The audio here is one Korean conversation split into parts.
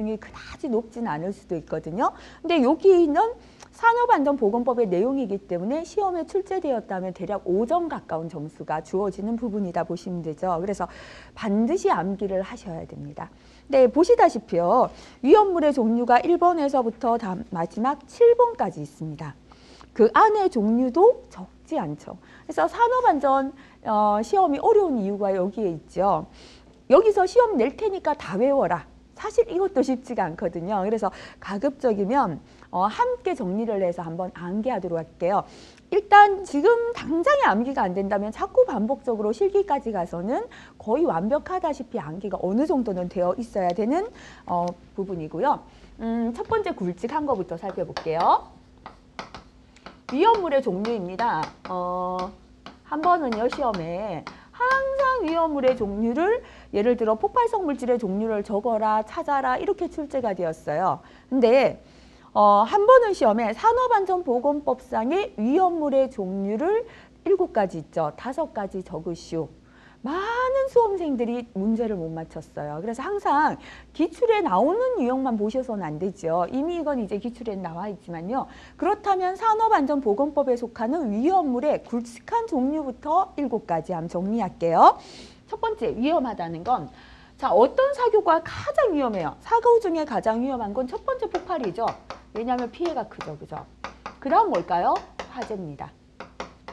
비중이 그다지 높진 않을 수도 있거든요. 근데 여기는 산업안전보건법의 내용이기 때문에 시험에 출제되었다면 대략 5점 가까운 점수가 주어지는 부분이다 보시면 되죠. 그래서 반드시 암기를 하셔야 됩니다. 네, 보시다시피요. 위험물의 종류가 1번에서부터 마지막 7번까지 있습니다. 그 안에 종류도 적지 않죠. 그래서 산업안전 시험이 어려운 이유가 여기에 있죠. 여기서 시험 낼 테니까 다 외워라. 사실 이것도 쉽지가 않거든요. 그래서 가급적이면 함께 정리를 해서 한번 암기하도록 할게요. 일단 지금 당장에 암기가 안 된다면 자꾸 반복적으로 실기까지 가서는 거의 완벽하다시피 암기가 어느 정도는 되어 있어야 되는 부분이고요. 첫 번째 굵직한 것부터 살펴볼게요. 위험물의 종류입니다. 한 번은요, 시험에 항상 위험물의 종류를 예를 들어 폭발성 물질의 종류를 적어라, 찾아라 이렇게 출제가 되었어요. 근데 한 번은 시험에 산업안전보건법상의 위험물의 종류를 7가지 있죠. 5가지 적으시오. 많은 수험생들이 문제를 못 맞췄어요. 그래서 항상 기출에 나오는 유형만 보셔서는 안 되죠. 이미 이건 이제 기출에 나와 있지만요. 그렇다면 산업안전보건법에 속하는 위험물의 굵직한 종류부터 7가지 한번 정리할게요. 첫 번째, 위험하다는 건 자, 어떤 사고가 가장 위험해요? 사고 중에 가장 위험한 건 첫 번째 폭발이죠. 왜냐하면 피해가 크죠. 그죠? 그 다음 뭘까요? 화재입니다.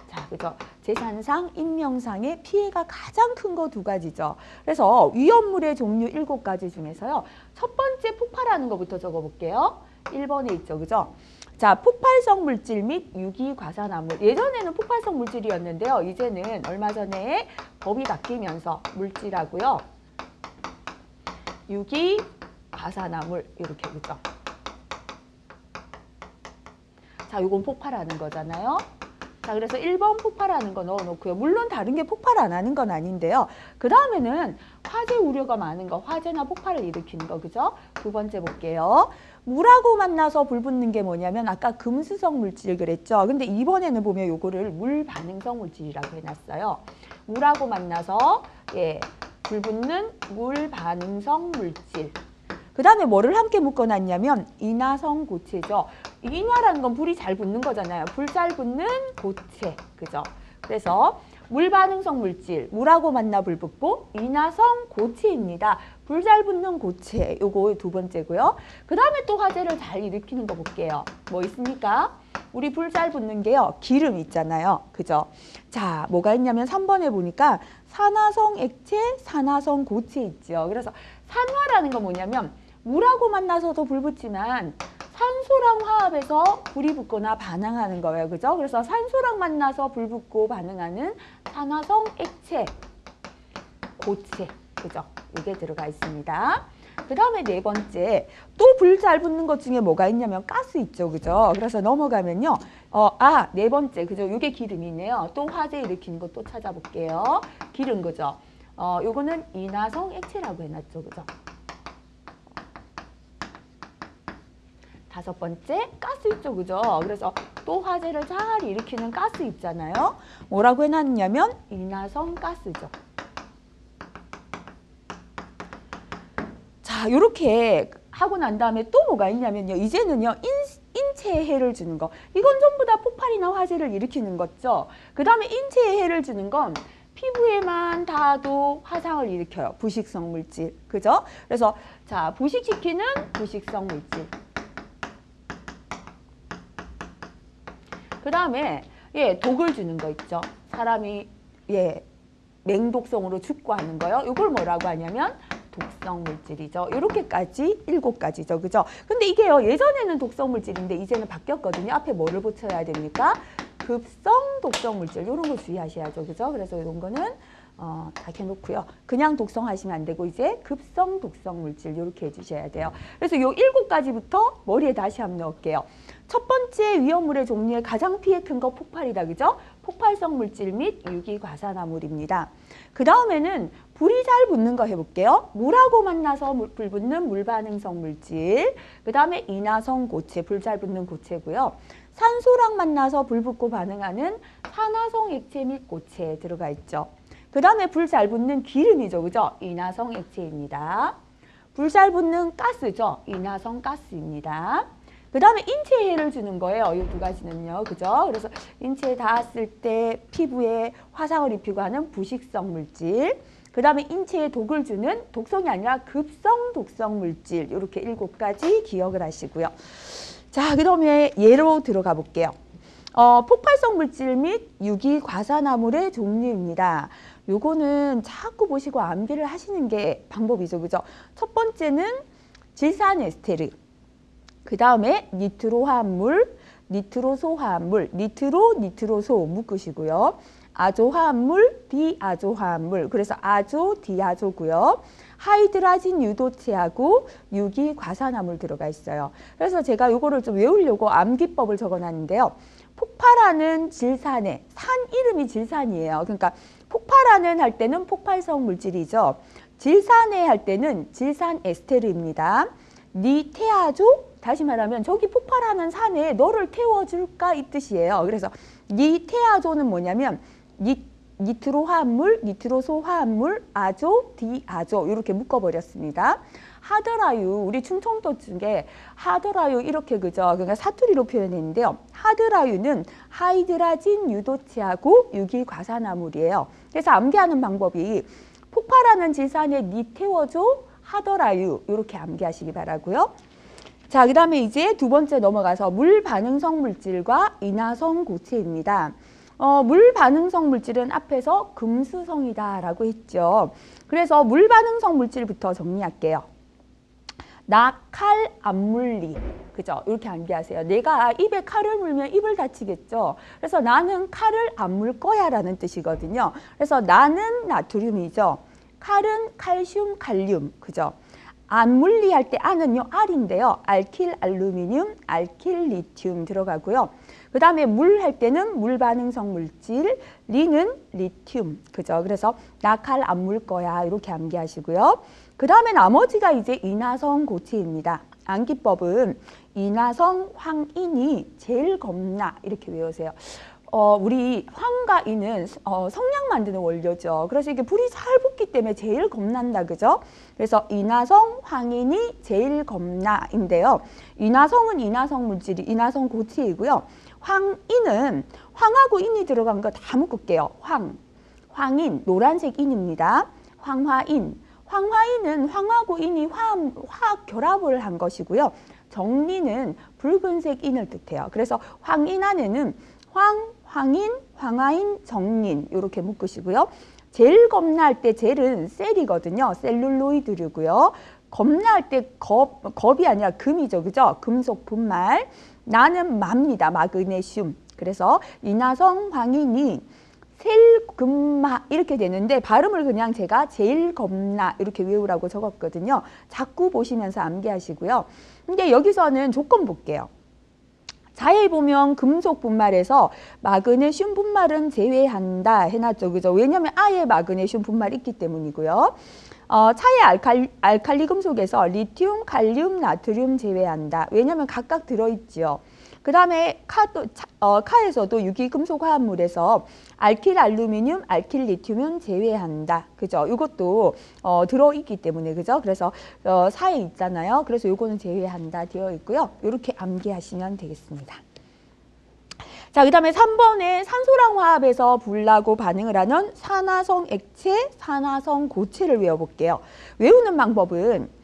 자, 그죠? 재산상, 인명상의 피해가 가장 큰 거 2가지죠. 그래서 위험물의 종류 7가지 중에서요. 첫 번째 폭발하는 것부터 적어볼게요. 1번에 있죠. 그죠? 자, 폭발성 물질 및 유기과산화물. 예전에는 폭발성 물질이었는데요. 이제는 얼마 전에 법이 바뀌면서 물질하고요. 유기과산화물 이렇게 그죠? 자, 이건 폭발하는 거잖아요. 자, 그래서 1번 폭발하는 거 넣어놓고요. 물론 다른 게 폭발 안 하는 건 아닌데요. 그 다음에는 화재 우려가 많은 거, 화재나 폭발을 일으키는 거, 그죠? 2번째 볼게요. 물하고 만나서 불 붙는 게 뭐냐면 아까 금수성 물질 그랬죠. 근데 이번에는 보면 요거를 물 반응성 물질이라고 해놨어요. 물하고 만나서 불 붙는 물 반응성 물질. 그 다음에 뭐를 함께 묶어놨냐면 인화성 고체죠. 인화라는 건 불이 잘 붙는 거잖아요. 불 잘 붙는 고체. 그죠? 그래서 물 반응성 물질, 물하고 만나 불 붙고 인화성 고체입니다. 불 잘 붙는 고체, 요거 2번째고요. 그 다음에 또 화재를 잘 일으키는 거 볼게요. 뭐 있습니까? 우리 불 잘 붙는 게요. 기름 있잖아요. 그죠? 자, 뭐가 있냐면 3번에 보니까 산화성 액체, 산화성 고체 있죠. 그래서 산화라는 건 뭐냐면 물하고 만나서도 불 붙지만 산소랑 화합해서 불이 붙거나 반응하는 거예요. 그죠? 그래서 산소랑 만나서 불 붙고 반응하는 산화성 액체, 고체. 그죠? 이게 들어가 있습니다. 그 다음에 4번째, 또 불 잘 붙는 것 중에 뭐가 있냐면 가스 있죠. 그죠? 그래서 넘어가면요. 4번째, 그죠? 이게 기름이네요. 또 화재 일으키는 거 또 찾아볼게요. 기름, 그죠? 요거는 인화성 액체라고 해놨죠. 그죠? 5번째, 가스 있죠. 그죠? 그래서 또 화재를 잘 일으키는 가스 있잖아요. 뭐라고 해놨냐면 인화성 가스죠. 자, 이렇게 하고 난 다음에 또 뭐가 있냐면요. 이제는요. 인체에 해를 주는 거. 이건 전부 다 폭발이나 화재를 일으키는 거죠. 그 다음에 인체에 해를 주는 건 피부에만 닿아도 화상을 일으켜요. 부식성 물질. 그죠? 그래서 자, 부식시키는 부식성 물질. 그 다음에 독을 주는 거 있죠. 사람이 맹독성으로 죽고 하는 거요. 이걸 뭐라고 하냐면 독성 물질이죠. 이렇게까지 7가지죠. 그죠? 근데 이게요. 예전에는 독성 물질인데 이제는 바뀌었거든요. 앞에 뭐를 붙여야 됩니까? 급성 독성 물질. 이런 거 주의하셔야죠. 그죠? 그래서 이런 거는 다 해놓고요. 그냥 독성 하시면 안 되고 이제 급성 독성 물질 이렇게 해주셔야 돼요. 그래서 요 7가지부터 머리에 다시 한번 넣을게요. 첫 번째 위험물의 종류에 가장 피해 큰 거 폭발이다. 그죠? 폭발성 물질 및 유기과산화물입니다. 그 다음에는 불이 잘 붙는 거 해볼게요. 물하고 만나서 불 붙는 물반응성 물질. 그 다음에 인화성 고체, 불 잘 붙는 고체고요. 산소랑 만나서 불 붙고 반응하는 산화성 액체 및 고체 들어가 있죠. 그 다음에 불 잘 붙는 기름이죠. 그죠? 인화성 액체입니다. 불 잘 붙는 가스죠. 인화성 가스입니다. 그 다음에 인체에 해를 주는 거예요. 이 두 가지는요. 그죠? 그래서 인체에 닿았을 때 피부에 화상을 입히고 하는 부식성 물질. 그 다음에 인체에 독을 주는 독성이 아니라 급성 독성 물질. 이렇게 7가지 기억을 하시고요. 자, 그 다음에 예로 들어가 볼게요. 폭발성 물질 및 유기과산화물의 종류입니다. 요거는 자꾸 보시고 암기를 하시는 게 방법이죠. 그죠? 첫 번째는 질산에스테르. 그 다음에 니트로화합물, 니트로소화합물, 니트로소 묶으시고요. 아조화합물, 디아조화합물. 그래서 아조, 디아조고요. 하이드라진 유도체하고 유기과산화물 들어가 있어요. 그래서 제가 요거를 좀 외우려고 암기법을 적어놨는데요. 폭발하는 질산에, 산 이름이 질산이에요. 그러니까 폭발하는 할 때는 폭발성 물질이죠. 질산에 할 때는 질산 에스테르입니다. 니테아조, 다시 말하면 저기 폭발하는 산에 너를 태워줄까 이 뜻이에요. 그래서 니테아조는 뭐냐면 니트로화합물, 니트로소화합물, 아조, 디아조 이렇게 묶어버렸습니다. 하드라유, 우리 충청도 중에 하드라유 이렇게 그죠? 그러니까 사투리로 표현했는데요. 하드라유는 하이드라진 유도체하고 유기과산화물이에요. 그래서 암기하는 방법이 폭발하는 질산에 니 태워줘 하더라유 이렇게 암기하시기 바라고요. 자, 그 다음에 이제 두 번째 넘어가서 물 반응성 물질과 인화성 고체입니다. 물 반응성 물질은 앞에서 금수성이다라고 했죠. 그래서 물 반응성 물질부터 정리할게요. 나 칼 안 물리. 그죠? 이렇게 암기하세요. 내가 입에 칼을 물면 입을 다치겠죠. 그래서 나는 칼을 안 물 거야 라는 뜻이거든요. 그래서 나는 나트륨이죠. 칼은 칼슘, 칼륨. 그죠? 안 물리할 때 안은요 알인데요. 알킬 알루미늄, 알킬 리튬 들어가고요. 그 다음에 물 할 때는 물 반응성 물질, 리는 리튬. 그죠? 그래서 나 칼 안 물 거야 이렇게 암기하시고요. 그 다음에 나머지가 이제 인화성 고체입니다. 암기법은 인화성 황인이 제일 겁나 이렇게 외우세요. 우리 황과 인은 성냥 만드는 원료죠. 그래서 이게 불이 잘 붙기 때문에 제일 겁난다. 그죠? 그래서 인화성 황인이 제일 겁나인데요. 인화성은 인화성 물질이 인화성 고체이고요. 황인은 황하고 인이 들어간 거 다 묶을게요. 황인, 노란색 인입니다. 황화인. 황화인은 황하고 인이 화학 결합을 한 것이고요. 정리는 붉은색 인을 뜻해요. 그래서 황인 안에는 황인, 황화인, 정린 이렇게 묶으시고요. 제일 겁날 때 젤은 셀이거든요. 셀룰로이드류고요. 겁날 때 겁이 아니라 금이죠. 그죠? 금속 분말. 나는 마입니다. 마그네슘. 그래서 인화성 황인이 셀금마 이렇게 되는데 발음을 그냥 제가 제일 겁나 이렇게 외우라고 적었거든요. 자꾸 보시면서 암기하시고요. 근데 여기서는 조건 볼게요. 자에 보면 금속 분말에서 마그네슘 분말은 제외한다 해놨죠. 그죠? 왜냐하면 아예 마그네슘 분말이 있기 때문이고요. 차의 알칼리 금속에서 리튬, 칼륨, 나트륨 제외한다. 왜냐하면 각각 들어있죠. 그 다음에 카에서도 유기금속 화합물에서 알킬 알루미늄, 알킬 리튬은 제외한다. 그죠? 이것도 들어있기 때문에 그죠? 그래서 사에 있잖아요. 그래서 요거는 제외한다 되어 있고요. 이렇게 암기하시면 되겠습니다. 자, 그 다음에 3번에 산소랑 화합해서 불나고 반응을 하는 산화성 액체, 산화성 고체를 외워볼게요. 외우는 방법은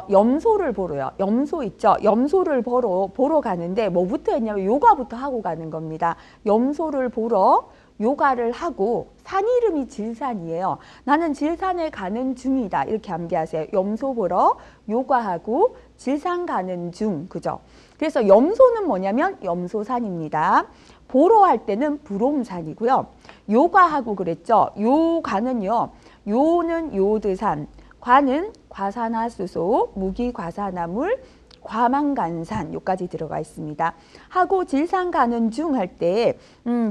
염소를 보러요. 염소 있죠? 염소를 보러 가는데 뭐부터 했냐면 요가부터 하고 가는 겁니다. 염소를 보러 요가를 하고 산 이름이 질산이에요. 나는 질산에 가는 중이다. 이렇게 암기하세요. 염소 보러 요가하고 질산 가는 중. 그죠? 그래서 염소는 뭐냐면 염소산입니다. 보러 할 때는 불옴산이고요. 요가하고 그랬죠? 요가는요. 요는 요드산. 과는 과산화수소, 무기과산화물, 과망간산 요까지 들어가 있습니다. 하고 질산 가는 중 할 때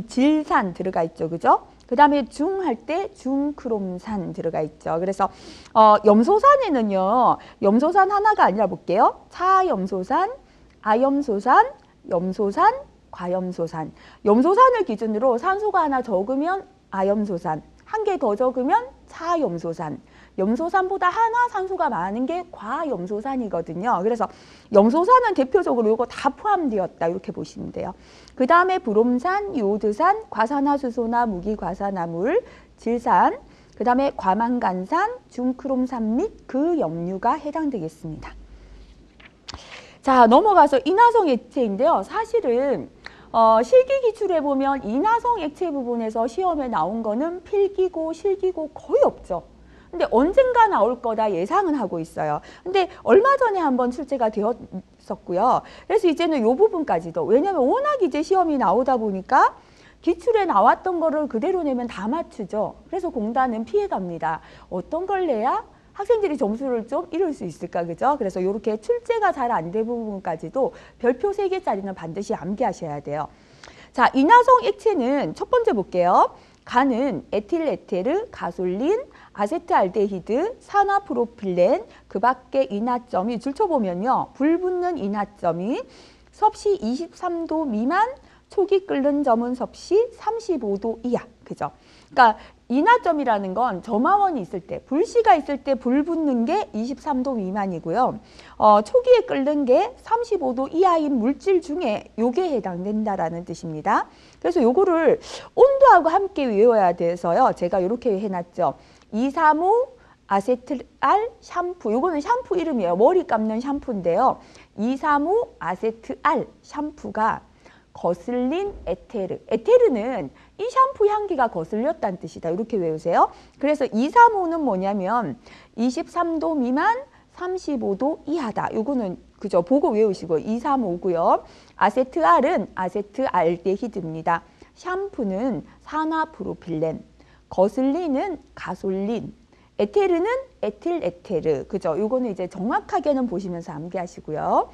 질산 들어가 있죠. 그죠? 그 다음에 중 할 때 중크롬산 들어가 있죠. 그래서 염소산에는요. 염소산 하나가 아니라 볼게요. 차염소산, 아염소산, 염소산, 과염소산. 염소산을 기준으로 산소가 하나 적으면 아염소산, 한 개 더 적으면 차염소산. 염소산보다 하나 산소가 많은 게 과염소산이거든요. 그래서 염소산은 대표적으로 이거 다 포함되었다 이렇게 보시면 돼요. 그 다음에 브롬산, 요오드산, 과산화수소나 무기과산화물, 질산, 그 다음에 과망간산, 중크롬산 및 그 염류가 해당되겠습니다. 자, 넘어가서 인화성 액체인데요. 사실은 실기 기출에 보면 인화성 액체 부분에서 시험에 나온 거는 필기고 실기고 거의 없죠. 근데 언젠가 나올 거다 예상은 하고 있어요. 근데 얼마 전에 한번 출제가 되었었고요. 그래서 이제는 이 부분까지도, 왜냐면 워낙 이제 시험이 나오다 보니까 기출에 나왔던 거를 그대로 내면 다 맞추죠. 그래서 공단은 피해갑니다. 어떤 걸 내야 학생들이 점수를 좀 이룰 수 있을까, 그죠? 그래서 이렇게 출제가 잘 안 된 부분까지도 별표 3개짜리는 반드시 암기하셔야 돼요. 자, 인화성 액체는 첫 번째 볼게요. 간은 에틸에테르, 가솔린, 아세트알데히드, 산화프로필렌, 그 밖에 인화점이 줄쳐보면요. 불 붙는 인화점이 섭씨 23도 미만, 촉이 끓는 점은 섭씨 35도 이하, 그죠? 그러니까 인화점이라는 건 점화원이 있을 때, 불씨가 있을 때 불 붙는 게 23도 미만이고요. 초기에 끓는 게 35도 이하인 물질 중에 요게 해당된다라는 뜻입니다. 그래서 요거를 온도하고 함께 외워야 돼서요. 제가 이렇게 해놨죠. 235 아세트알 샴푸, 요거는 샴푸 이름이에요. 머리 감는 샴푸인데요. 235 아세트알 샴푸가 거슬린 에테르. 에테르는 이 샴푸 향기가 거슬렸다는 뜻이다. 이렇게 외우세요. 그래서 235는 뭐냐면 23도 미만 35도 이하다. 요거는 그죠? 보고 외우시고 235고요. 아세트알은 아세트알데히드입니다. 샴푸는 산화프로필렌. 거슬린은 가솔린. 에테르는 에틸에테르. 그죠? 요거는 이제 정확하게는 보시면서 암기하시고요.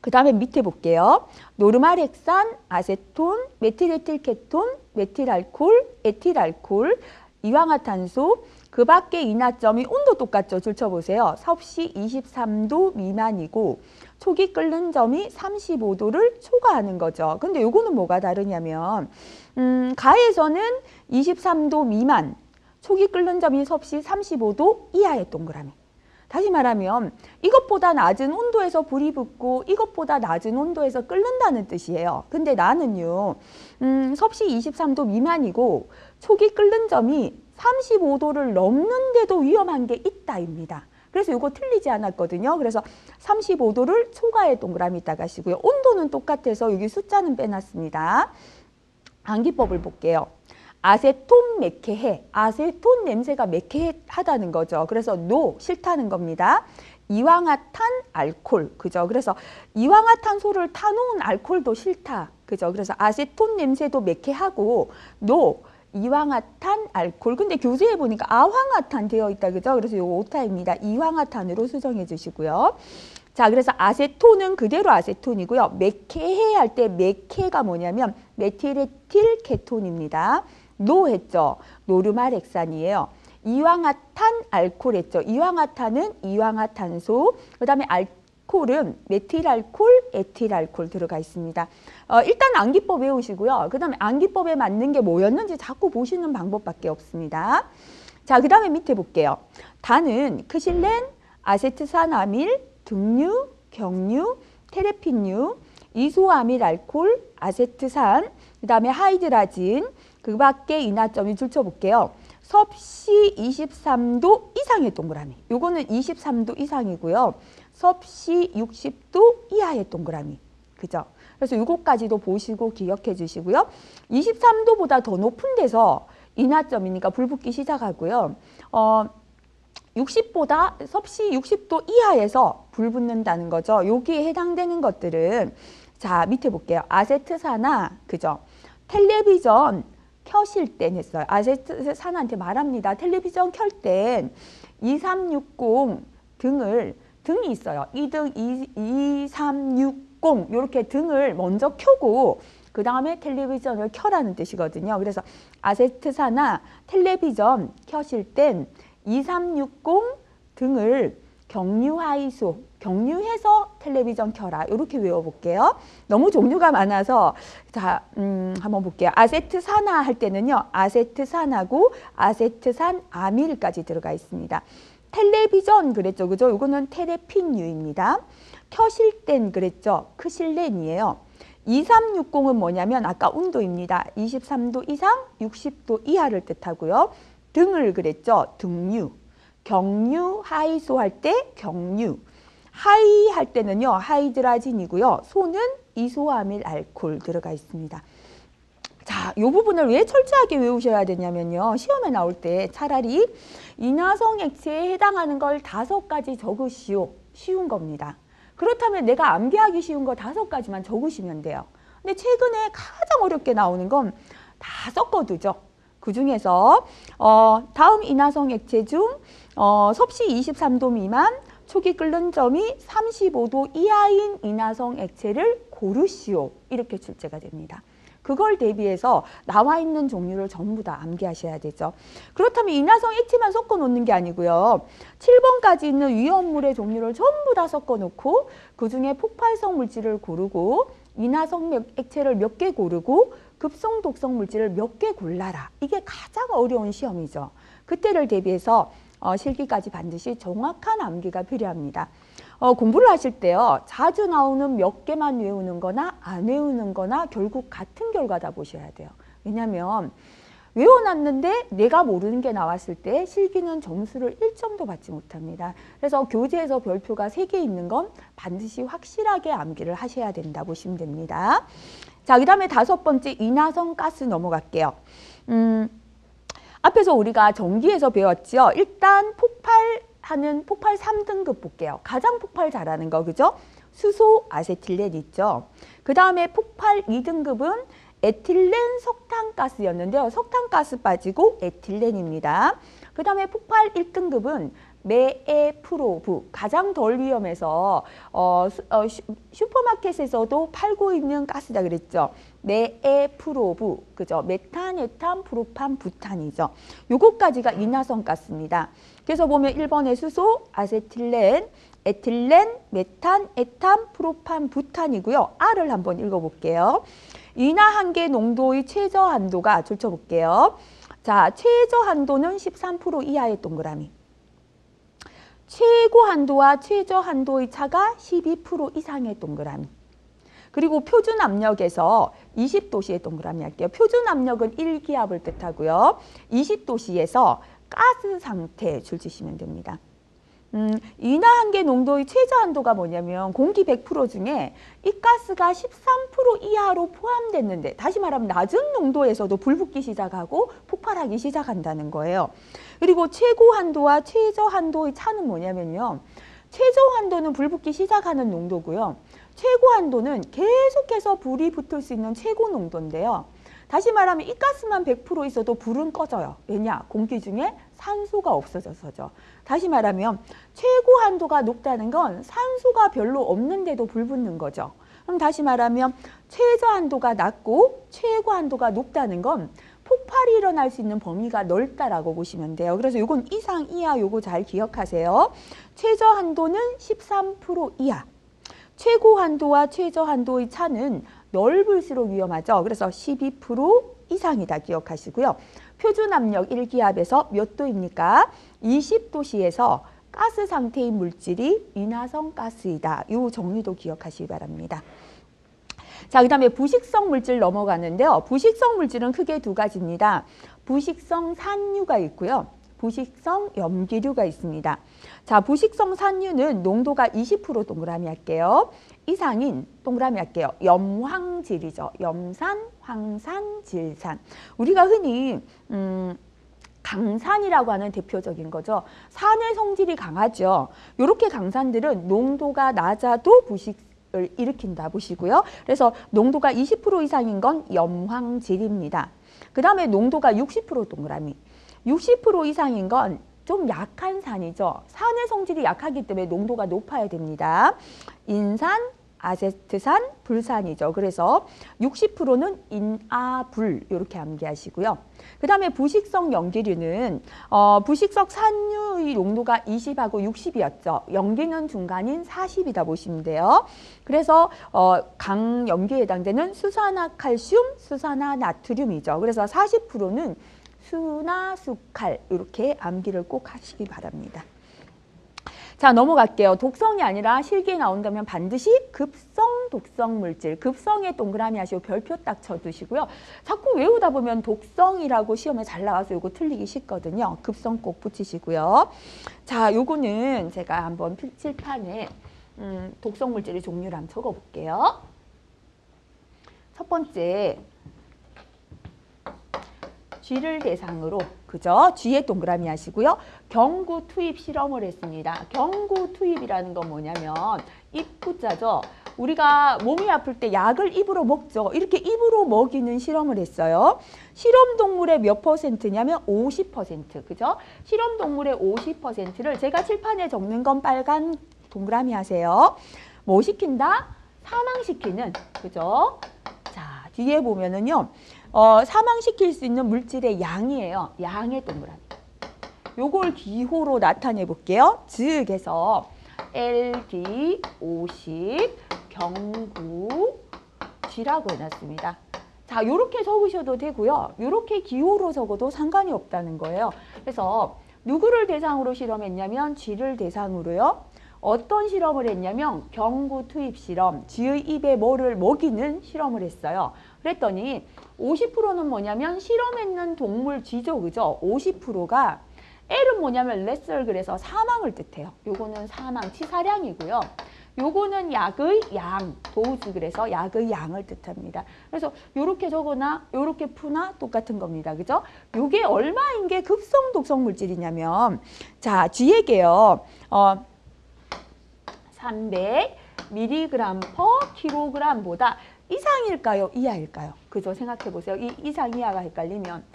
그 다음에 밑에 볼게요. 노르말헥산, 아세톤, 메틸에틸케톤, 메틸알콜, 에틸알콜, 이황화탄소, 그 밖에 인화점이 온도 똑같죠. 줄쳐보세요. 섭씨 23도 미만이고 촉이 끓는 점이 35도를 초과하는 거죠. 근데 요거는 뭐가 다르냐면 가에서는 23도 미만, 촉이 끓는 점이 섭씨 35도 이하의 동그라미. 다시 말하면 이것보다 낮은 온도에서 불이 붙고 이것보다 낮은 온도에서 끓는다는 뜻이에요. 근데 나는요, 섭씨 23도 미만이고 촉이 끓는 점이 35도를 넘는데도 위험한 게 있다입니다. 그래서 이거 틀리지 않았거든요. 그래서 35도를 초과의 동그라미 딱 하시고요. 온도는 똑같아서 여기 숫자는 빼놨습니다. 암기법을 볼게요. 아세톤 매캐해. 아세톤 냄새가 매캐하다는 거죠. 그래서 노, 싫다는 겁니다. 이황화탄 알콜, 그죠? 그래서 이황화탄소를 타놓은 알콜도 싫다, 그죠? 그래서 아세톤 냄새도 매캐하고 노, 이황화탄 알콜. 근데 교재에 보니까 아황화탄 되어 있다, 그죠? 그래서 이거 오타입니다. 이황화탄으로 수정해 주시고요. 자, 그래서 아세톤은 그대로 아세톤이고요. 매캐해 할 때 매캐가 뭐냐면 메틸에틸 케톤입니다. 노 했죠. 노르말헥산이에요. 이황화탄 알콜 했죠. 이황화탄은 이황화탄소, 그 다음에 알콜은 메틸알콜, 에틸알콜 들어가 있습니다. 일단 암기법 외우시고요. 그 다음에 암기법에 맞는 게 뭐였는지 자꾸 보시는 방법밖에 없습니다. 자, 그 다음에 밑에 볼게요. 단은 크실렌, 아세트산아밀, 등류, 경류, 테레핀류, 이소아밀 알콜, 아세트산, 그 다음에 하이드라진, 그 밖에 인화점이 줄쳐볼게요. 섭씨 23도 이상의 동그라미. 요거는 23도 이상이고요. 섭씨 60도 이하의 동그라미. 그죠? 그래서 요거까지도 보시고 기억해 주시고요. 23도보다 더 높은 데서 인화점이니까 불 붙기 시작하고요. 60보다 섭씨 60도 이하에서 불 붙는다는 거죠. 여기에 해당되는 것들은 자, 밑에 볼게요. 아세트산화, 그죠? 텔레비전 켜실 땐 했어요. 아세트산한테 말합니다. 텔레비전 켤 땐 2360 등이 있어요. 2등, 2360 이렇게 등을 먼저 켜고 그 다음에 텔레비전을 켜라는 뜻이거든요. 그래서 아세트산화 텔레비전 켜실 땐 2360 등을 경유하이소, 경유해서 텔레비전 켜라. 이렇게 외워볼게요. 너무 종류가 많아서 자, 한번 볼게요. 아세트산화 할 때는요. 아세트산하고 아세트산 아밀까지 들어가 있습니다. 텔레비전 그랬죠. 그죠? 이거는 테레핀유입니다. 켜실 땐 그랬죠. 크실렌이에요. 2360은 뭐냐면 아까 온도입니다. 23도 이상, 60도 이하를 뜻하고요. 등을 그랬죠. 등유. 경유, 하이소 할 때 경유. 하이 할 때는요. 하이드라진이고요. 소는 이소아밀 알코올 들어가 있습니다. 자, 이 부분을 왜 철저하게 외우셔야 되냐면요. 시험에 나올 때 차라리 인화성 액체에 해당하는 걸 5가지 적으시오. 쉬운 겁니다. 그렇다면 내가 암기하기 쉬운 거 5가지만 적으시면 돼요. 근데 최근에 가장 어렵게 나오는 건 다 섞어두죠. 그 중에서 다음 인화성 액체 중 섭씨 23도 미만, 초기 끓는 점이 35도 이하인 인화성 액체를 고르시오. 이렇게 출제가 됩니다. 그걸 대비해서 나와 있는 종류를 전부 다 암기하셔야 되죠. 그렇다면 인화성 액체만 섞어 놓는 게 아니고요. 7번까지 있는 위험물의 종류를 전부 다 섞어 놓고 그중에 폭발성 물질을 고르고 인화성 액체를 몇 개 고르고 급성 독성 물질을 몇 개 골라라. 이게 가장 어려운 시험이죠. 그때를 대비해서 실기까지 반드시 정확한 암기가 필요합니다. 공부를 하실 때요. 자주 나오는 몇 개만 외우는 거나 안 외우는 거나 결국 같은 결과다 보셔야 돼요. 왜냐하면 외워놨는데 내가 모르는 게 나왔을 때 실기는 점수를 1점도 받지 못합니다. 그래서 교재에서 별표가 3개 있는 건 반드시 확실하게 암기를 하셔야 된다 보시면 됩니다. 자, 그 다음에 5번째 인화성 가스 넘어갈게요. 앞에서 우리가 전기에서 배웠죠. 일단 폭발하는 폭발 3등급 볼게요. 가장 폭발 잘하는 거, 그죠? 수소, 아세틸렌 있죠. 그 다음에 폭발 2등급은 에틸렌 석탄가스였는데요. 석탄가스 빠지고 에틸렌입니다. 그 다음에 폭발 1등급은 메에프로브, 가장 덜 위험해서 슈퍼마켓에서도 팔고 있는 가스다 그랬죠. 메에프로브, 그죠? 메탄, 에탄, 프로판, 부탄이죠. 요거까지가 인화성 가스입니다. 그래서 보면 1번에 수소, 아세틸렌, 에틸렌, 메탄, 에탄, 프로판, 부탄이고요. R을 한번 읽어볼게요. 인화 한계 농도의 최저 한도가 줄쳐볼게요. 자, 최저 한도는 13% 이하의 동그라미. 최고 한도와 최저 한도의 차가 12% 이상의 동그라미. 그리고 표준 압력에서 20도씨의 동그라미 할게요. 표준 압력은 1기압을 뜻하고요. 20도씨에서 가스 상태 줄치시면 됩니다. 인화 한계 농도의 최저 한도가 뭐냐면 공기 100% 중에 이 가스가 13% 이하로 포함됐는데, 다시 말하면 낮은 농도에서도 불붙기 시작하고 폭발하기 시작한다는 거예요. 그리고 최고 한도와 최저 한도의 차는 뭐냐면요. 최저 한도는 불붙기 시작하는 농도고요. 최고 한도는 계속해서 불이 붙을 수 있는 최고 농도인데요. 다시 말하면 이 가스만 100% 있어도 불은 꺼져요. 왜냐? 공기 중에 산소가 없어져서죠. 다시 말하면 최고 한도가 높다는 건 산소가 별로 없는데도 불 붙는 거죠. 그럼 다시 말하면 최저 한도가 낮고 최고 한도가 높다는 건 폭발이 일어날 수 있는 범위가 넓다라고 보시면 돼요. 그래서 이건 이상, 이하 요거 잘 기억하세요. 최저 한도는 13% 이하. 최고 한도와 최저 한도의 차는 넓을수록 위험하죠. 그래서 12% 이상이다 기억하시고요. 표준 압력 1기압에서 몇 도입니까? 20도씨에서 가스 상태의 물질이 인화성 가스이다. 이 정리도 기억하시기 바랍니다. 자, 그 다음에 부식성 물질 넘어가는데요. 부식성 물질은 크게 2가지입니다. 부식성 산유가 있고요. 부식성 염기류가 있습니다. 자, 부식성 산유는 농도가 20% 동그라미 할게요. 이상인 동그라미 할게요. 염황질이죠. 염산, 황산, 질산. 우리가 흔히 강산이라고 하는 대표적인 거죠. 산의 성질이 강하죠. 이렇게 강산들은 농도가 낮아도 부식을 일으킨다 보시고요. 그래서 농도가 20% 이상인 건 염황질입니다. 그 다음에 농도가 60% 동그라미. 60% 이상인 건 좀 약한 산이죠. 산의 성질이 약하기 때문에 농도가 높아야 됩니다. 인산, 아세트산, 불산이죠. 그래서 60%는 인아불 이렇게 암기하시고요. 그 다음에 부식성 염기류는 부식성 산유의 농도가 20하고 60이었죠. 염기는 중간인 40이다 보시면 돼요. 그래서 강염기에 해당되는 수산화칼슘, 수산화나트륨이죠. 그래서 40%는 수나수칼 이렇게 암기를 꼭 하시기 바랍니다. 자, 넘어갈게요. 독성이 아니라 실기에 나온다면 반드시 급성 독성 물질, 급성에 동그라미 하시고 별표 딱 쳐두시고요. 자꾸 외우다 보면 독성이라고 시험에 잘 나와서 요거 틀리기 쉽거든요. 급성 꼭 붙이시고요. 자, 요거는 제가 한번 칠판에 독성 물질의 종류를 한번 적어볼게요. 첫 번째, G를 대상으로, 그죠? G에 동그라미 하시고요. 경구 투입 실험을 했습니다. 경구 투입이라는 건 뭐냐면 입구자죠. 우리가 몸이 아플 때 약을 입으로 먹죠. 이렇게 입으로 먹이는 실험을 했어요. 실험 동물의 몇 %냐면 50%, 그죠? 실험 동물의 50%를 제가 칠판에 적는 건 빨간 동그라미 하세요. 뭐 시킨다? 사망시키는, 그죠? 자, 뒤에 보면은요. 사망시킬 수 있는 물질의 양이에요. 양의 동그라미. 요걸 기호로 나타내 볼게요. 즉 해서 LD50 경구 G라고 해놨습니다. 자, 요렇게 적으셔도 되고요. 요렇게 기호로 적어도 상관이 없다는 거예요. 그래서 누구를 대상으로 실험했냐면 G를 대상으로요. 어떤 실험을 했냐면 경구 투입 실험, G의 입에 뭐를 먹이는 실험을 했어요. 그랬더니 50%는 뭐냐면 실험했는 동물 G죠, 그죠? 50%가 L은 뭐냐면 레슬, 그래서 사망을 뜻해요. 요거는 사망, 치사량이고요. 요거는 약의 양, 도우즈, 그래서 약의 양을 뜻합니다. 그래서 요렇게 적거나 요렇게 푸나 똑같은 겁니다. 그죠? 요게 얼마인 게 급성 독성 물질이냐면, 자, G에게요. 300mg/kg보다 이상일까요? 이하일까요? 그죠? 생각해 보세요. 이 이상 이하가 헷갈리면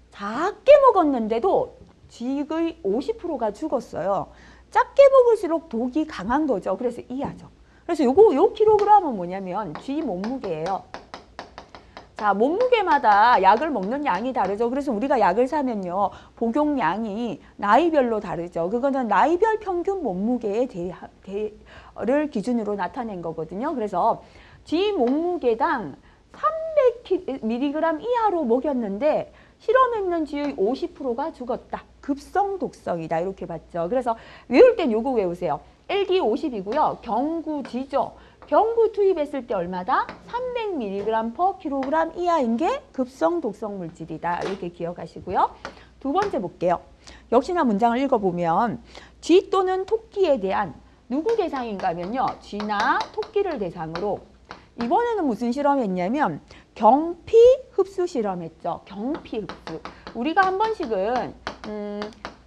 작게 먹었는데도 G의 50%가 죽었어요. 작게 먹을수록 독이 강한 거죠. 그래서 이하죠. 그래서 요 킬로그램은 뭐냐면 G 몸무게예요. 자, 몸무게마다 약을 먹는 양이 다르죠. 그래서 우리가 약을 사면요, 복용량이 나이별로 다르죠. 그거는 나이별 평균 몸무게의 를 기준으로 나타낸 거거든요. 그래서 G 몸무게당 300mg 이하로 먹였는데 실험했는 G의 50%가 죽었다. 급성 독성이다. 이렇게 봤죠. 그래서 외울 땐 요거 외우세요. LD50이고요. 경구 G죠. 경구 투입했을 때 얼마다? 300mg/kg 이하인 게 급성 독성 물질이다. 이렇게 기억하시고요. 두 번째 볼게요. 역시나 문장을 읽어보면 G 또는 토끼에 대한 누구 대상인가 하면요. G나 토끼를 대상으로 이번에는 무슨 실험했냐면 경피 흡수 실험했죠. 경피 흡수. 우리가 한 번씩은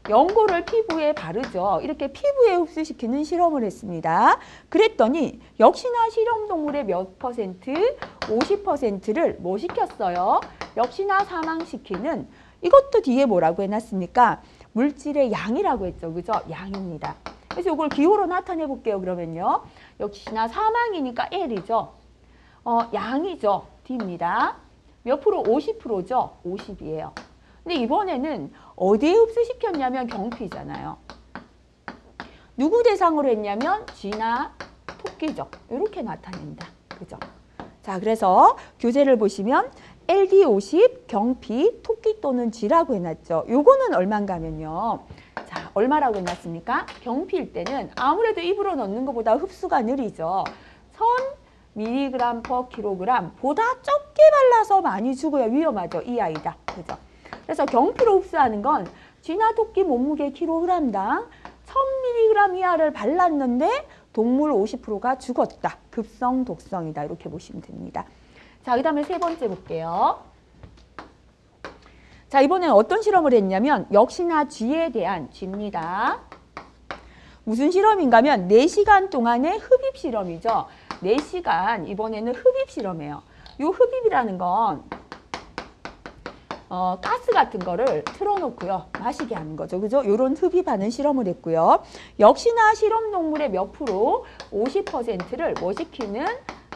연고를 피부에 바르죠. 이렇게 피부에 흡수시키는 실험을 했습니다. 그랬더니 역시나 실험 동물의 몇 퍼센트? 50%를 뭐 시켰어요? 역시나 사망시키는, 이것도 뒤에 뭐라고 해놨습니까? 물질의 양이라고 했죠. 그죠? 양입니다. 그래서 이걸 기호로 나타내 볼게요. 그러면요. 역시나 사망이니까 L이죠. 양이죠. D입니다. 몇 프로? 50%죠. 50이에요. 근데 이번에는 어디에 흡수시켰냐면 경피잖아요. 누구 대상으로 했냐면 G나 토끼죠. 이렇게 나타낸다. 그죠? 자, 그래서 교재를 보시면 LD50 경피 토끼 또는 G라고 해놨죠. 요거는 얼마인가 하면요. 자, 얼마라고 해놨습니까? 경피일 때는 아무래도 입으로 넣는 것보다 흡수가 느리죠. 1000mg/kg 보다 적게 발라서 많이 죽어야 위험하죠. 이 아이다. 그죠? 그래서 경피로 흡수하는 건 쥐나 토끼 몸무게 kg당 1000mg 이하를 발랐는데 동물 50%가 죽었다. 급성 독성이다. 이렇게 보시면 됩니다. 자, 그 다음에 세 번째 볼게요. 자, 이번엔 어떤 실험을 했냐면 역시나 G에 대한 G입니다. 무슨 실험인가 하면 4시간 동안의 흡입 실험이죠. 4시간, 이번에는 흡입 실험이에요. 이 흡입이라는 건 가스 같은 거를 틀어놓고요. 마시게 하는 거죠. 그죠? 요런 흡입하는 실험을 했고요. 역시나 실험 동물의 몇 프로 50%를 뭐 시키는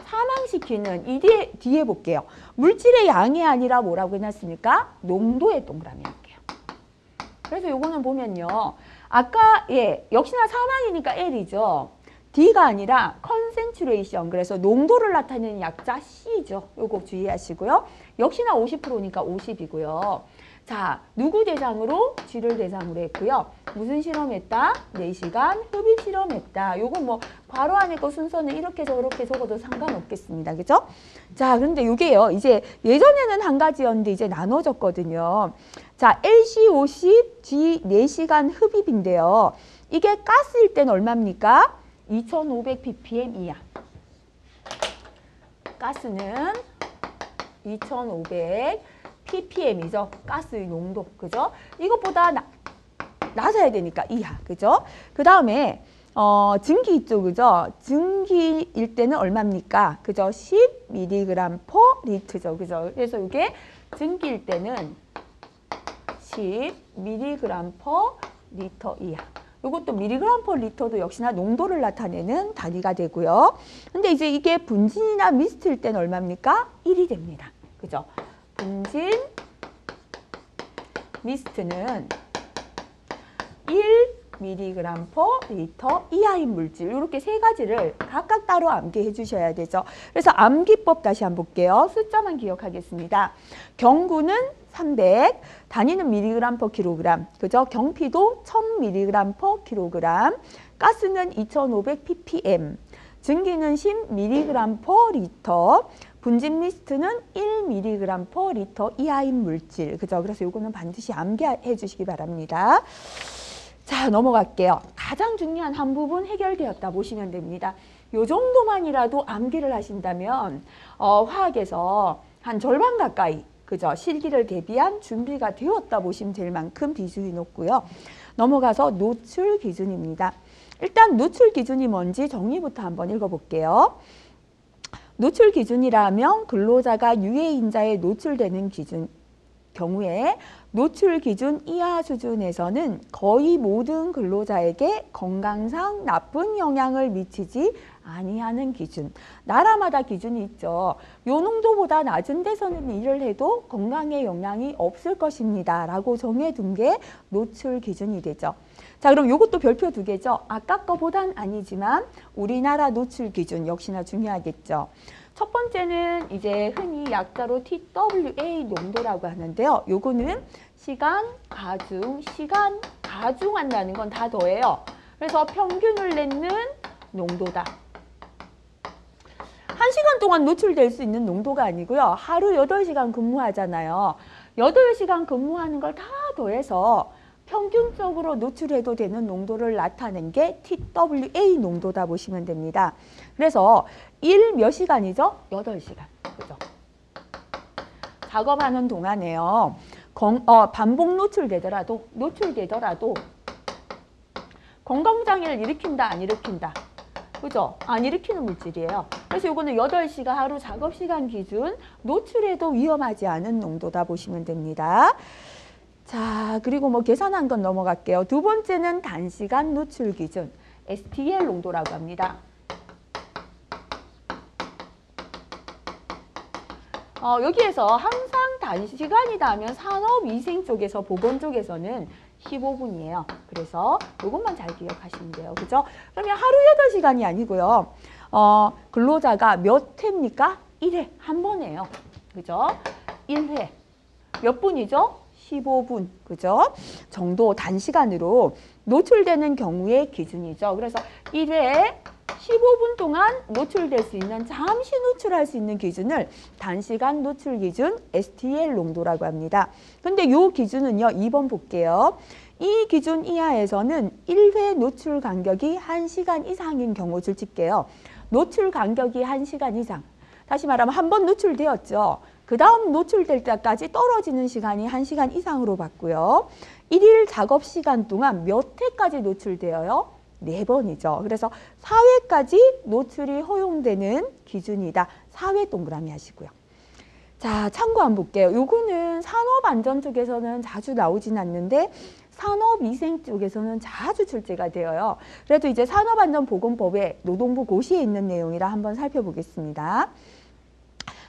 사망시키는 이 뒤에 볼게요. 물질의 양이 아니라 뭐라고 해놨습니까? 농도의 동그라미 할게요. 그래서 요거는 보면요. 아까 역시나 사망이니까 L이죠. D가 아니라 컨센트레이션, 그래서 농도를 나타내는 약자 C죠. 요거 주의하시고요. 역시나 50%니까 50이고요. 자, 누구 대상으로? 쥐를 대상으로 했고요. 무슨 실험했다? 4시간 흡입 실험했다. 요거 뭐 괄호 안에 거 순서는 이렇게 저렇게 적어도 상관없겠습니다. 그죠? 자, 그런데 요게요. 이제 예전에는 한 가지였는데 이제 나눠졌거든요. 자, LC50, G 4시간 흡입인데요. 이게 가스일 때는 얼마입니까? 2500 ppm 이하. 가스는 2500 ppm이죠. 가스 농도. 그죠? 이것보다 낮아야 되니까 이하. 그죠? 그 다음에 증기 있죠. 그죠? 증기일 때는 얼마입니까? 그죠? 10mg per litr죠. 그죠? 그래서 이게 증기일 때는 10mg per liter 이하. 이것도 미리그램 퍼 리터도 역시나 농도를 나타내는 단위가 되고요. 근데 이제 이게 분진이나 미스트일 때는 얼마입니까? 1이 됩니다. 그죠? 분진, 미스트는 1mg per 리터 이하인 물질. 이렇게 세 가지를 각각 따로 암기해 주셔야 되죠. 그래서 암기법 다시 한번 볼게요. 숫자만 기억하겠습니다. 경구는 300, 단위는 mg per kg, 그죠? 경피도 1000mg per kg, 가스는 2500 ppm, 증기는 10mg per liter, 분진 미스트는 1mg per liter 이하인 물질, 그죠? 그래서 이거는 반드시 암기해 주시기 바랍니다. 자, 넘어갈게요. 가장 중요한 한 부분 해결되었다 보시면 됩니다. 요 정도만이라도 암기를 하신다면 화학에서 한 절반 가까이, 그죠? 실기를 대비한 준비가 되었다 보시면 될 만큼 비중이 높고요. 넘어가서 노출 기준입니다. 일단 노출 기준이 뭔지 정리부터 한번 읽어볼게요. 노출 기준이라면 근로자가 유해인자에 노출되는 경우에 노출 기준 이하 수준에서는 거의 모든 근로자에게 건강상 나쁜 영향을 미치지 아니하는 기준. 나라마다 기준이 있죠. 요 농도보다 낮은 데서는 일을 해도 건강에 영향이 없을 것입니다. 라고 정해둔 게 노출 기준이 되죠. 자, 그럼 요것도 별표 2개죠. 아까 거보단 아니지만 우리나라 노출 기준 역시나 중요하겠죠. 첫 번째는 이제 흔히 약자로 TWA 농도라고 하는데요. 요거는 시간 가중한다는 건 다 더해요. 그래서 평균을 내는 농도다. 1시간 동안 노출될 수 있는 농도가 아니고요. 하루 8시간 근무하잖아요. 8시간 근무하는 걸 다 더해서 평균적으로 노출해도 되는 농도를 나타낸 게 TWA 농도다 보시면 됩니다. 그래서 일 몇 시간이죠? 8시간. 그죠? 작업하는 동안에요. 반복 노출되더라도 건강장애를 일으킨다, 안 일으킨다. 그죠? 안 일으키는 물질이에요. 그래서 이거는 8시간 하루 작업시간 기준 노출해도 위험하지 않은 농도다 보시면 됩니다. 자, 그리고 뭐 계산한 건 넘어갈게요. 두 번째는 단시간 노출 기준, STL 농도라고 합니다. 여기에서 항상 단시간이다 하면 산업위생 쪽에서 보건 쪽에서는 15분이에요. 그래서 이것만 잘 기억하시면 돼요. 그죠? 그러면 하루 8시간이 아니고요. 근로자가 몇 회입니까? 1회, 한 번이에요. 그죠? 1회. 몇 분이죠? 15분. 그죠? 정도 단시간으로 노출되는 경우의 기준이죠. 그래서 1회에 15분 동안 노출될 수 있는, 잠시 노출할 수 있는 기준을 단시간 노출 기준 STL 농도라고 합니다. 근데 이 기준은요, 2번 볼게요. 이 기준 이하에서는 1회 노출 간격이 1시간 이상인 경우를 칠게요. 노출 간격이 1시간 이상. 다시 말하면 한 번 노출되었죠. 그 다음 노출될 때까지 떨어지는 시간이 1시간 이상으로 봤고요. 1일 작업 시간 동안 몇 회까지 노출되어요? 4번이죠. 그래서 4회까지 노출이 허용되는 기준이다. 4회 동그라미 하시고요. 자, 참고 한번 볼게요. 요거는 산업안전 쪽에서는 자주 나오진 않는데 산업위생 쪽에서는 자주 출제가 되어요. 그래도 이제 산업안전보건법에 노동부 고시에 있는 내용이라 한번 살펴보겠습니다.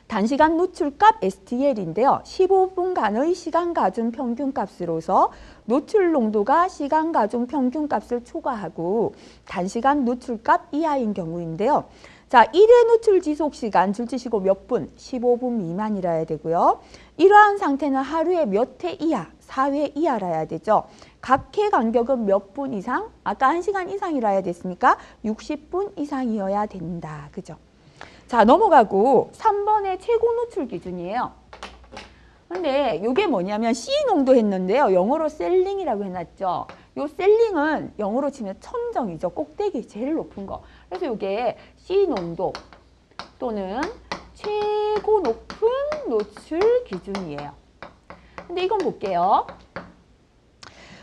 단시간 노출값 STL인데요. 15분간의 시간 가중 평균값으로서 노출 농도가 시간 가중 평균값을 초과하고 단시간 노출값 이하인 경우인데요. 자, 1회 노출 지속 시간 줄지시고 몇 분? 15분 미만이라야 되고요. 이러한 상태는 하루에 몇 회 이하, 4회 이하라야 되죠. 각 회 간격은 몇 분 이상? 아까 1시간 이상이라야 됐으니까 60분 이상이어야 된다. 그죠? 자, 넘어가고 3번의 최고 노출 기준이에요. 근데 이게 뭐냐면 C 농도 했는데요. 영어로 셀링이라고 해놨죠. 요 셀링은 영어로 치면 천정이죠. 꼭대기 제일 높은 거. 그래서 이게 C 농도 또는 최고 높은 노출 기준이에요. 근데 이건 볼게요.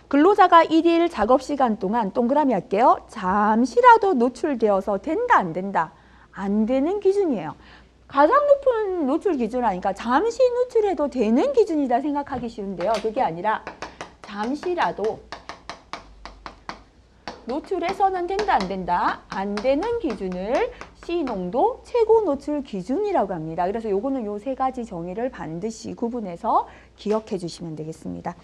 근로자가 1일 작업시간 동안 동그라미 할게요. 잠시라도 노출되어서 된다 안 된다? 안 되는 기준이에요. 가장 높은 노출 기준 하니까 잠시 노출해도 되는 기준이다 생각하기 쉬운데요. 그게 아니라 잠시라도 노출해서는 된다 안 된다? 안 되는 기준을 C농도 최고 노출 기준이라고 합니다. 그래서 요거는 요 세 가지 정의를 반드시 구분해서 기억해 주시면 되겠습니다.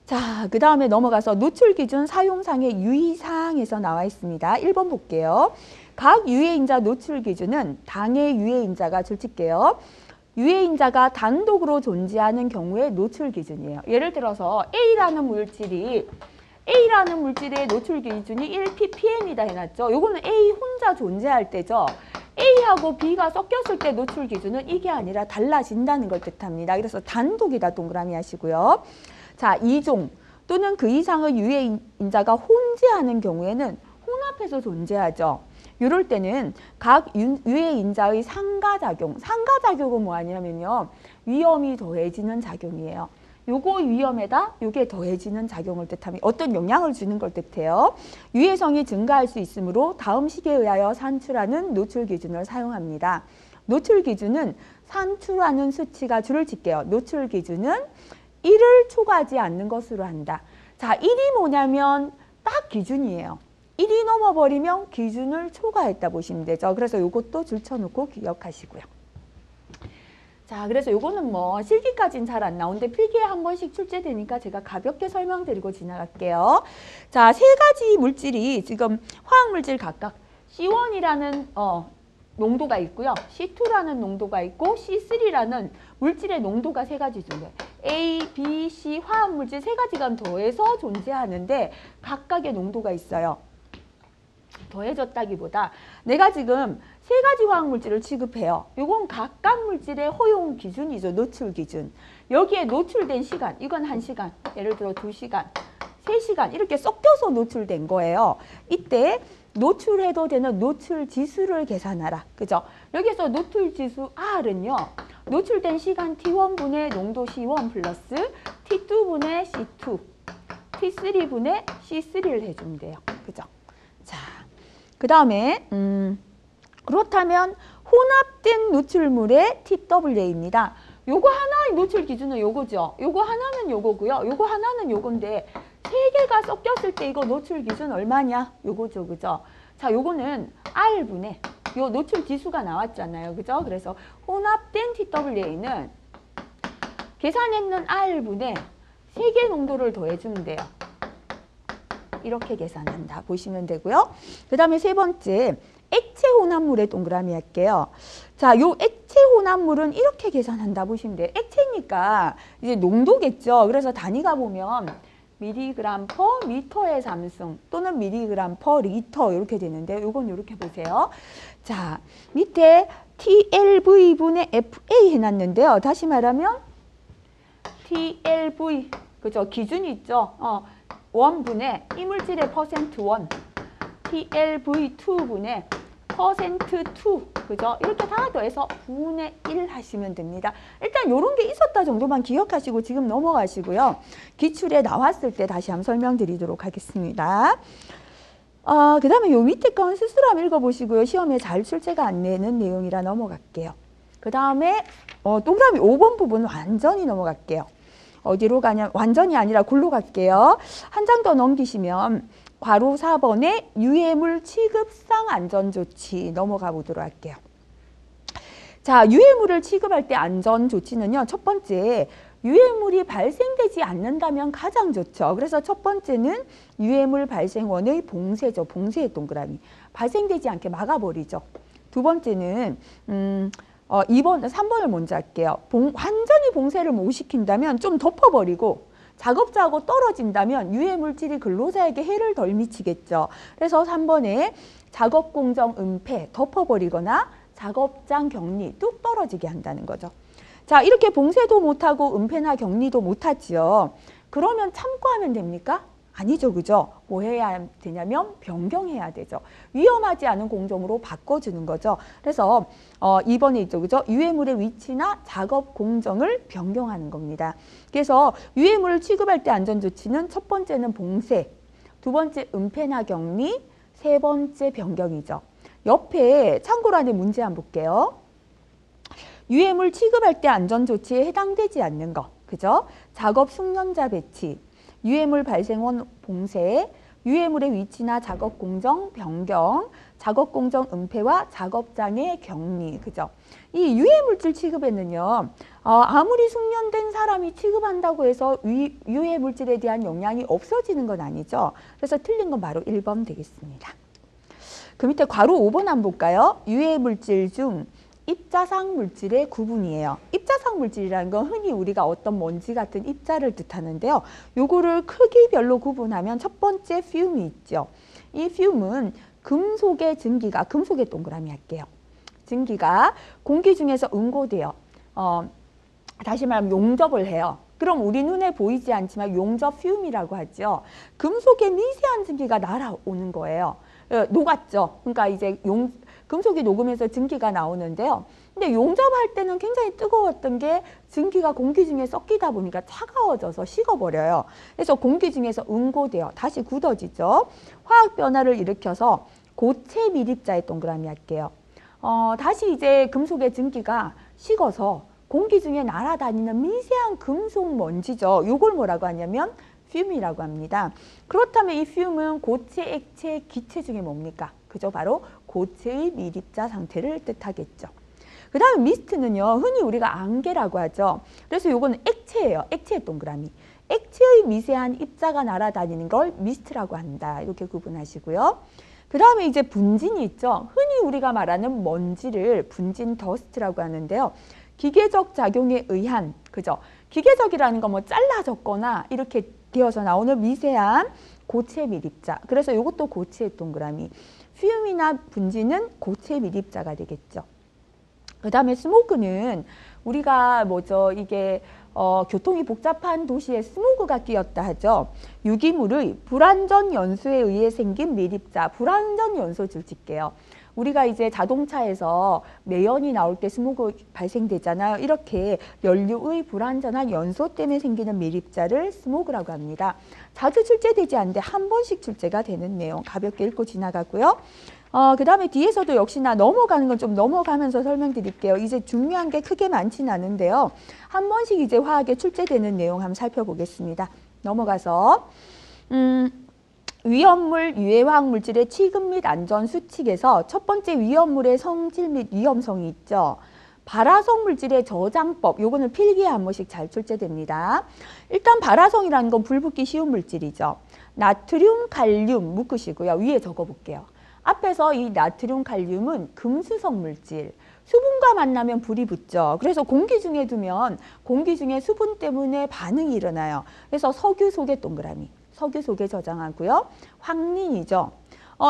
자, 그 다음에 넘어가서 노출 기준 사용상의 유의사항에서 나와 있습니다. 1번 볼게요. 각 유해인자 노출 기준은 당해 유해인자가 줄칠게요. 유해인자가 단독으로 존재하는 경우의 노출 기준이에요. 예를 들어서 A라는 물질의 노출 기준이 1ppm이다 해놨죠. 요거는 A 혼자 존재할 때죠. A하고 B가 섞였을 때 노출 기준은 이게 아니라 달라진다는 걸 뜻합니다. 그래서 단독이다 동그라미 하시고요. 자, 2종 또는 그 이상의 유해인자가 혼재하는 경우에는 혼합해서 존재하죠. 이럴 때는 각 유해인자의 상가작용은 뭐 아니냐면요. 위험이 더해지는 작용이에요. 요거 위험에다 요게 더해지는 작용을 뜻합니다. 어떤 영향을 주는 걸 뜻해요. 유해성이 증가할 수 있으므로 다음 식에 의하여 산출하는 노출 기준을 사용합니다. 노출 기준은 산출하는 수치가 줄을 칠게요. 노출 기준은 1을 초과하지 않는 것으로 한다. 자, 1이 뭐냐면 딱 기준이에요. 1이 넘어버리면 기준을 초과했다 보시면 되죠. 그래서 이것도 줄쳐놓고 기억하시고요. 자, 그래서 요거는 뭐 실기까지는 잘 안 나오는데 필기에 한 번씩 출제되니까 제가 가볍게 설명드리고 지나갈게요. 자, 세 가지 물질이 지금 화학물질 각각 C1이라는 농도가 있고요. C2라는 농도가 있고 C3라는 물질의 농도가 세 가지 존재해요. A, B, C 화학물질 세 가지가 더해서 존재하는데 각각의 농도가 있어요. 더해졌다기보다 내가 지금 세 가지 화학물질을 취급해요. 이건 각각 물질의 허용 기준이죠. 노출 기준. 여기에 노출된 시간, 이건 1시간, 예를 들어 2시간, 3시간 이렇게 섞여서 노출된 거예요. 이때 노출해도 되는 노출 지수를 계산하라. 그죠? 여기서 노출 지수 R은요. 노출된 시간 T1분의 농도 C1 플러스 T2분의 C2, T3분의 C3를 해주면 돼요. 그죠? 자, 그 다음에 그렇다면 혼합된 노출물의 TWA입니다. 요거 하나의 노출 기준은 요거죠. 요거 하나는 요거고요. 요거 하나는 요건데 세 개가 섞였을 때 이거 노출 기준 얼마냐? 요거죠. 그죠? 자, 요거는 R분의 요 노출 지수가 나왔잖아요. 그죠? 그래서 혼합된 TWA는 계산했는 R분의 세 개 농도를 더해주면 돼요. 이렇게 계산한다 보시면 되고요. 그 다음에 세 번째 액체 혼합물의 동그라미 할게요. 자, 요 액체 혼합물은 이렇게 계산한다 보시면 돼요. 액체니까 이제 농도겠죠. 그래서 단위가 보면 미리그램 퍼 미터의 삼승 또는 미리그램 퍼 리터 이렇게 되는데 요건 이렇게 보세요. 자, 밑에 TLV분의 FA 해놨는데요. 다시 말하면 TLV 그죠? 기준이 있죠. 원분의 이물질의 퍼센트 원 TLV2분의 퍼센트 2 그죠? 이렇게 다 더해서 분의 1 하시면 됩니다. 일단 이런 게 있었다 정도만 기억하시고 지금 넘어가시고요. 기출에 나왔을 때 다시 한번 설명드리도록 하겠습니다. 그 다음에 요 밑에 건 스스로 한번 읽어보시고요. 시험에 잘 출제가 안 되는 내용이라 넘어갈게요. 그 다음에 동그라미 5번 부분 완전히 넘어갈게요. 어디로 가냐? 완전히 아니라 골로 갈게요. 한 장 더 넘기시면 괄호 4번에 유해물 취급상 안전조치 넘어가 보도록 할게요. 자, 유해물을 취급할 때 안전조치는요. 첫 번째, 유해물이 발생되지 않는다면 가장 좋죠. 그래서 첫 번째는 유해물 발생원의 봉쇄죠. 봉쇄의 동그라미. 발생되지 않게 막아버리죠. 두 번째는 3번을 먼저 할게요. 완전히 봉쇄를 못 시킨다면 좀 덮어버리고 작업자하고 떨어진다면 유해물질이 근로자에게 해를 덜 미치겠죠. 그래서 3번에 작업 공정 은폐 덮어버리거나 작업장 격리 뚝 떨어지게 한다는 거죠. 자, 이렇게 봉쇄도 못하고 은폐나 격리도 못하지요. 그러면 참고 하면 됩니까? 아니죠, 그죠? 뭐 해야 되냐면 변경해야 되죠. 위험하지 않은 공정으로 바꿔주는 거죠. 그래서 2번에 있죠, 그죠? 유해물의 위치나 작업 공정을 변경하는 겁니다. 그래서 유해물을 취급할 때 안전조치는 첫 번째는 봉쇄, 두 번째 은폐나 격리, 세 번째 변경이죠. 옆에 참고란에 문제 한번 볼게요. 유해물 취급할 때 안전조치에 해당되지 않는 거, 그죠? 작업 숙련자 배치, 유해물 발생원 봉쇄, 유해물의 위치나 작업 공정 변경, 작업 공정 은폐와 작업장의 격리, 그죠? 이 유해물질 취급에는요, 아무리 숙련된 사람이 취급한다고 해서 유해물질에 대한 영향이 없어지는 건 아니죠. 그래서 틀린 건 바로 1번 되겠습니다. 그 밑에 괄호 5번 한번 볼까요? 유해물질 중 입자상 물질의 구분이에요. 입자상 물질이라는 건 흔히 우리가 어떤 먼지 같은 입자를 뜻하는데요. 요거를 크기별로 구분하면 첫 번째 퓨움이 있죠. 이 퓨움은 금속의 증기가, 금속의 동그라미 할게요. 증기가 공기 중에서 응고돼요. 다시 말하면 용접을 해요. 그럼 우리 눈에 보이지 않지만 용접 퓨움이라고 하죠. 금속의 미세한 증기가 날아오는 거예요. 녹았죠. 그러니까 이제 금속이 녹으면서 증기가 나오는데요. 근데 용접할 때는 굉장히 뜨거웠던 게 증기가 공기 중에 섞이다 보니까 차가워져서 식어버려요. 그래서 공기 중에서 응고돼요. 다시 굳어지죠. 화학 변화를 일으켜서 고체 밀입자의 동그라미 할게요. 다시 이제 금속의 증기가 식어서 공기 중에 날아다니는 미세한 금속 먼지죠. 이걸 뭐라고 하냐면 퓨움이라고 합니다. 그렇다면 이 퓨움은 고체, 액체, 기체 중에 뭡니까? 그죠? 바로 고체의 밀입자 상태를 뜻하겠죠. 그 다음에 미스트는요, 흔히 우리가 안개라고 하죠. 그래서 요거는 액체예요. 액체의 동그라미. 액체의 미세한 입자가 날아다니는 걸 미스트라고 한다. 이렇게 구분하시고요. 그 다음에 이제 분진이 있죠. 흔히 우리가 말하는 먼지를 분진 더스트라고 하는데요. 기계적 작용에 의한, 그죠? 기계적이라는 건 뭐 잘라졌거나 이렇게 되어서 나오는 미세한 고체 밀입자. 그래서 이것도 고체의 동그라미. 퓨움이나 분진은 고체 밀입자가 되겠죠. 그 다음에 스모그는 우리가 뭐죠? 이게 교통이 복잡한 도시에 스모그가 끼었다 하죠. 유기물의 불완전 연소에 의해 생긴 밀입자, 불완전 연소줄 칠게요. 우리가 이제 자동차에서 매연이 나올 때 스모그 발생되잖아요. 이렇게 연료의 불완전한 연소 때문에 생기는 밀입자를 스모그라고 합니다. 자주 출제되지 않는데 한 번씩 출제가 되는 내용 가볍게 읽고 지나가고요. 그 다음에 뒤에서도 역시나 넘어가는 건 좀 넘어가면서 설명드릴게요. 이제 중요한 게 크게 많지는 않은데요. 한 번씩 이제 화학에 출제되는 내용 한번 살펴보겠습니다. 넘어가서 위험물, 유해화학 물질의 취급 및 안전 수칙에서 첫 번째 위험물의 성질 및 위험성이 있죠. 발화성 물질의 저장법, 요거는 필기에 한 번씩 잘 출제됩니다. 일단 발화성이라는 건 불붙기 쉬운 물질이죠. 나트륨, 칼륨 묶으시고요. 위에 적어볼게요. 앞에서 이 나트륨, 칼륨은 금수성 물질. 수분과 만나면 불이 붙죠. 그래서 공기 중에 두면 공기 중에 수분 때문에 반응이 일어나요. 그래서 석유 속의 동그라미. 석유 속에 저장하고요. 황린이죠.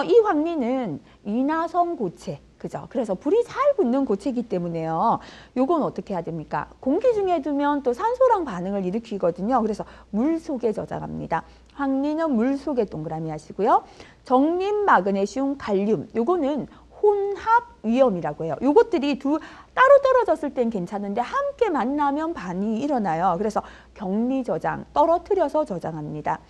이 황린은 인화성 고체. 그죠? 그래서 불이 잘 붙는 고체이기 때문에요. 요건 어떻게 해야 됩니까? 공기 중에 두면 또 산소랑 반응을 일으키거든요. 그래서 물 속에 저장합니다. 황린은 물 속에 동그라미 하시고요. 정린, 마그네슘, 칼륨. 요거는 혼합 위험이라고 해요. 요것들이 따로 떨어졌을 땐 괜찮은데 함께 만나면 반응이 일어나요. 그래서 격리 저장, 떨어뜨려서 저장합니다.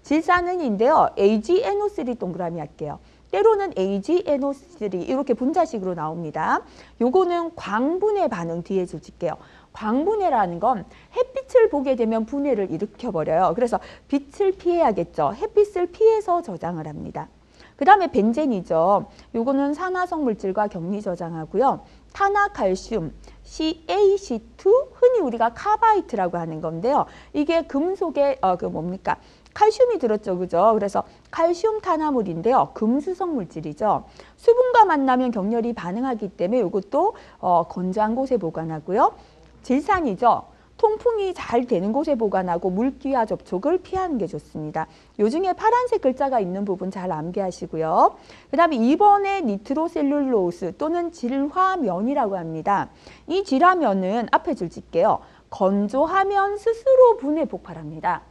질산은인데요. AgNO3 동그라미 할게요. 때로는 AgNO3 이렇게 분자식으로 나옵니다. 요거는 광분해 반응 뒤에 줄게요. 광분해라는 건 햇빛을 보게 되면 분해를 일으켜버려요. 그래서 빛을 피해야겠죠. 햇빛을 피해서 저장을 합니다. 그 다음에 벤젠이죠. 요거는 산화성 물질과 격리 저장하고요. 탄화칼슘, CaC2, 흔히 우리가 카바이트라고 하는 건데요. 이게 금속의 칼슘이 들었죠, 그죠? 그래서 칼슘 탄화물인데요. 금수성 물질이죠. 수분과 만나면 격렬히 반응하기 때문에 이것도 건조한 곳에 보관하고요. 질산이죠. 통풍이 잘 되는 곳에 보관하고 물기와 접촉을 피하는 게 좋습니다. 요 중에 파란색 글자가 있는 부분 잘 암기하시고요. 그 다음에 2번에 니트로셀룰로스 또는 질화면이라고 합니다. 이 질화면은 앞에 줄게요. 건조하면 스스로 분해 폭발합니다.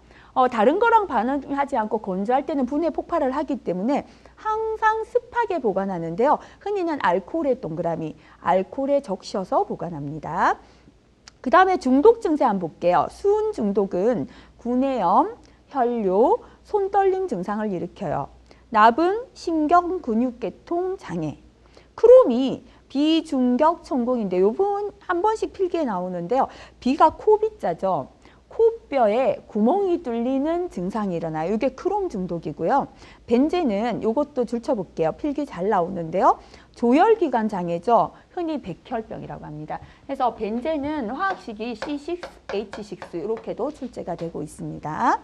다른 거랑 반응하지 않고 건조할 때는 분해 폭발을 하기 때문에 항상 습하게 보관하는데요. 흔히는 알코올의 동그라미, 알코올에 적셔서 보관합니다. 그 다음에 중독 증세 한번 볼게요. 수은 중독은 구내염, 혈뇨, 손떨림 증상을 일으켜요. 납은 신경근육계통 장애. 크롬이 비중격 천공인데 이 부분 한 번씩 필기에 나오는데요. 비가 코비자죠. 코뼈에 구멍이 뚫리는 증상이 일어나요. 이게 크롬 중독이고요. 벤젠은 이것도 줄쳐볼게요. 필기 잘 나오는데요. 조혈기관 장애죠. 흔히 백혈병이라고 합니다. 그래서 벤젠은 화학식이 C6H6 이렇게도 출제가 되고 있습니다.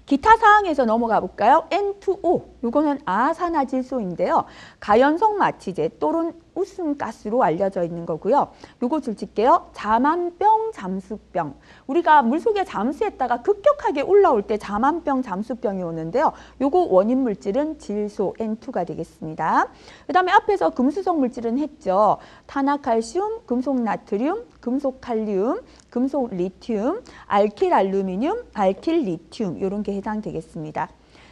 기타 사항에서 넘어가 볼까요? N2O, 이거는 아산화질소인데요. 가연성 마취제 또는 웃음가스로 알려져 있는 거고요. 요거 줄게요. 자만병, 잠수병. 우리가 물속에 잠수했다가 급격하게 올라올 때 자만병, 잠수병이 오는데요. 요거 원인 물질은 질소 N2가 되겠습니다. 그 다음에 앞에서 금수성 물질은 했죠. 탄화칼슘, 금속나트륨, 금속칼륨, 금속리튬, 알킬알루미늄, 알킬리튬 이런 게 해당되겠습니다.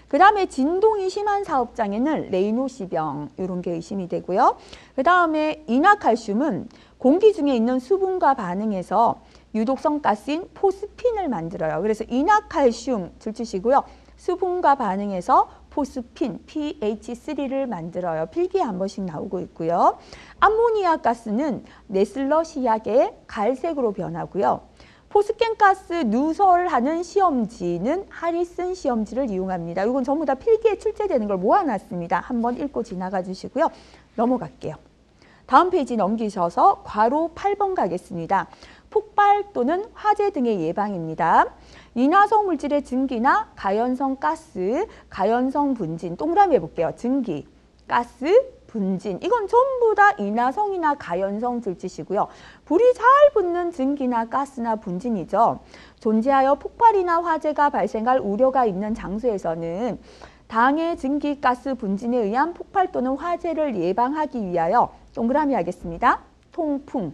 그 다음에 진동이 심한 사업장에는 레이노시병 이런 게 의심이 되고요. 그 다음에 인화칼슘은 공기 중에 있는 수분과 반응해서 유독성 가스인 포스핀을 만들어요. 그래서 인화칼슘 줄치시고요. 수분과 반응해서 포스핀, PH3를 만들어요. 필기에 한 번씩 나오고 있고요. 암모니아 가스는 네슬러시약의 갈색으로 변하고요. 포스캔가스 누설하는 시험지는 하리슨 시험지를 이용합니다. 이건 전부 다 필기에 출제되는 걸 모아놨습니다. 한번 읽고 지나가 주시고요. 넘어갈게요. 다음 페이지 넘기셔서 괄호 8번 가겠습니다. 폭발 또는 화재 등의 예방입니다. 인화성 물질의 증기나 가연성 가스, 가연성 분진, 동그라미 해볼게요. 증기, 가스, 분진. 이건 전부 다 인화성이나 가연성 줄지시고요. 불이 잘 붙는 증기나 가스나 분진이죠. 존재하여 폭발이나 화재가 발생할 우려가 있는 장소에서는 당해 증기, 가스, 분진에 의한 폭발 또는 화재를 예방하기 위하여 동그라미 하겠습니다. 통풍,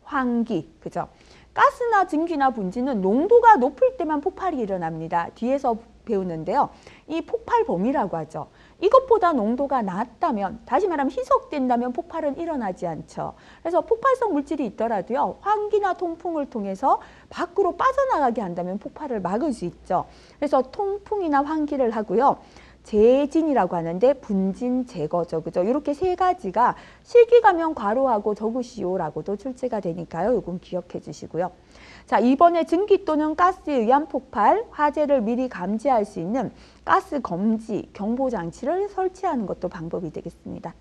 환기, 그죠? 가스나 증기나 분진은 농도가 높을 때만 폭발이 일어납니다. 뒤에서 배우는데요. 이 폭발 범위라고 하죠. 이것보다 농도가 낮다면, 다시 말하면 희석된다면 폭발은 일어나지 않죠. 그래서 폭발성 물질이 있더라도요. 환기나 통풍을 통해서 밖으로 빠져나가게 한다면 폭발을 막을 수 있죠. 그래서 통풍이나 환기를 하고요. 재진이라고 하는데 분진 제거죠. 그죠? 이렇게 세 가지가 실기가면 괄호하고 적으시오라고도 출제가 되니까요. 이건 기억해 주시고요. 자, 이번에 증기 또는 가스에 의한 폭발, 화재를 미리 감지할 수 있는 가스 검지, 경보 장치를 설치하는 것도 방법이 되겠습니다.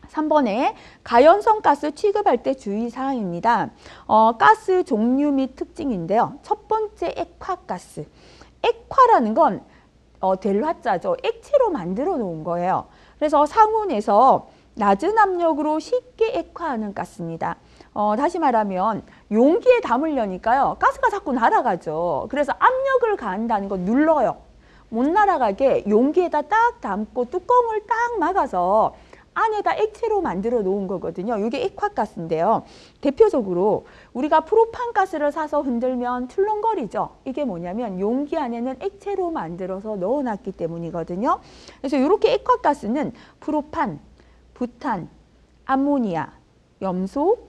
3번에 가연성 가스 취급할 때 주의사항입니다. 가스 종류 및 특징인데요. 첫 번째 액화가스. 액화라는 건 될 화자죠. 액체로 만들어 놓은 거예요. 그래서 상온에서 낮은 압력으로 쉽게 액화하는 가스입니다. 다시 말하면 용기에 담으려니까요. 가스가 자꾸 날아가죠. 그래서 압력을 가한다는 건 눌러요. 못 날아가게 용기에다 딱 담고 뚜껑을 딱 막아서 안에다 액체로 만들어 놓은 거거든요. 이게 액화가스인데요. 대표적으로 우리가 프로판가스를 사서 흔들면 출렁거리죠. 이게 뭐냐면 용기 안에는 액체로 만들어서 넣어놨기 때문이거든요. 그래서 이렇게 액화가스는 프로판, 부탄, 암모니아, 염소,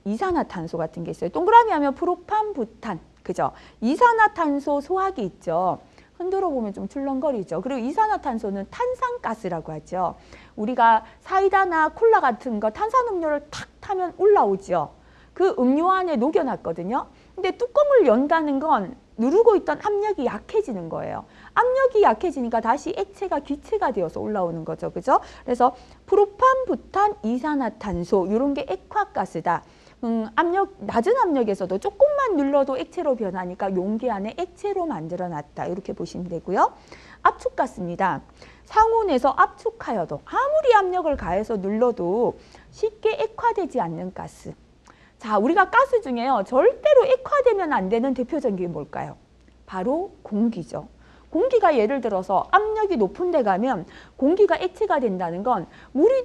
이산화탄소 같은 게 있어요. 동그라미 하면 프로판, 부탄, 그죠? 이산화탄소 소화기 있죠. 흔들어 보면 좀 출렁거리죠. 그리고 이산화탄소는 탄산가스라고 하죠. 우리가 사이다나 콜라 같은 거 탄산음료를 탁 타면 올라오죠. 그 음료 안에 녹여놨거든요. 근데 뚜껑을 연다는 건 누르고 있던 압력이 약해지는 거예요. 압력이 약해지니까 다시 액체가 기체가 되어서 올라오는 거죠. 그죠? 그래서 프로판, 부탄, 이산화탄소 이런 게 액화가스다. 낮은 압력에서도 조금만 눌러도 액체로 변하니까 용기 안에 액체로 만들어 놨다. 이렇게 보시면 되고요. 압축가스입니다. 상온에서 압축하여도 아무리 압력을 가해서 눌러도 쉽게 액화되지 않는 가스. 자, 우리가 가스 중에요. 절대로 액화되면 안 되는 대표적인 게 뭘까요? 바로 공기죠. 공기가 예를 들어서 압력이 높은 데 가면 공기가 액체가 된다는 건 물이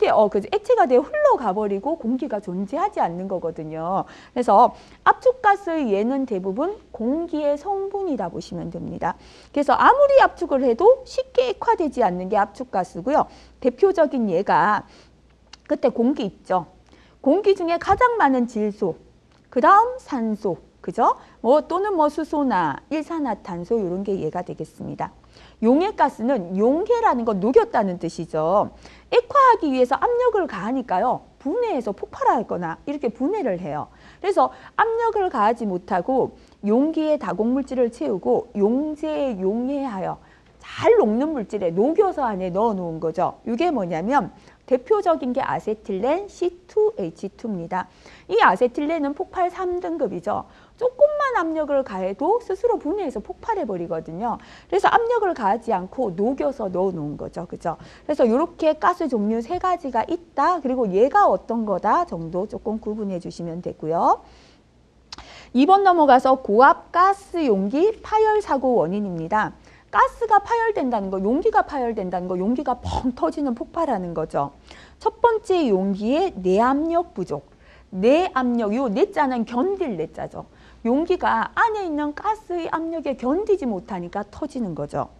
액체가 되어 흘러가 버리고 공기가 존재하지 않는 거거든요. 그래서 압축가스의 예는 대부분 공기의 성분이다 보시면 됩니다. 그래서 아무리 압축을 해도 쉽게 액화되지 않는 게 압축가스고요. 대표적인 예가 그때 공기 있죠. 공기 중에 가장 많은 질소, 그 다음 산소, 그죠? 또는 수소나 일산화탄소 이런 게 예가 되겠습니다. 용해가스는 용해라는 건 녹였다는 뜻이죠. 액화하기 위해서 압력을 가하니까요. 분해해서 폭발하거나 이렇게 분해를 해요. 그래서 압력을 가하지 못하고 용기에 다공물질을 채우고 용제에 용해하여 잘 녹는 물질에 녹여서 안에 넣어 놓은 거죠. 이게 뭐냐면 대표적인 게 아세틸렌 C2H2입니다. 이 아세틸렌은 폭발 3등급이죠. 조금만 압력을 가해도 스스로 분해해서 폭발해 버리거든요. 그래서 압력을 가하지 않고 녹여서 넣어 놓은 거죠. 그죠? 그래서 이렇게 가스 종류 3가지가 있다. 그리고 얘가 어떤 거다 정도 조금 구분해 주시면 되고요. 2번 넘어가서 고압 가스 용기 파열 사고 원인입니다. 가스가 파열된다는 거, 용기가 파열된다는 거, 용기가 펑 터지는 폭발하는 거죠. 첫 번째 용기의 내압력 부족. 내압력, 요 내자는 견딜 내자죠. 용기가 안에 있는 가스의 압력에 견디지 못하니까 터지는 거죠.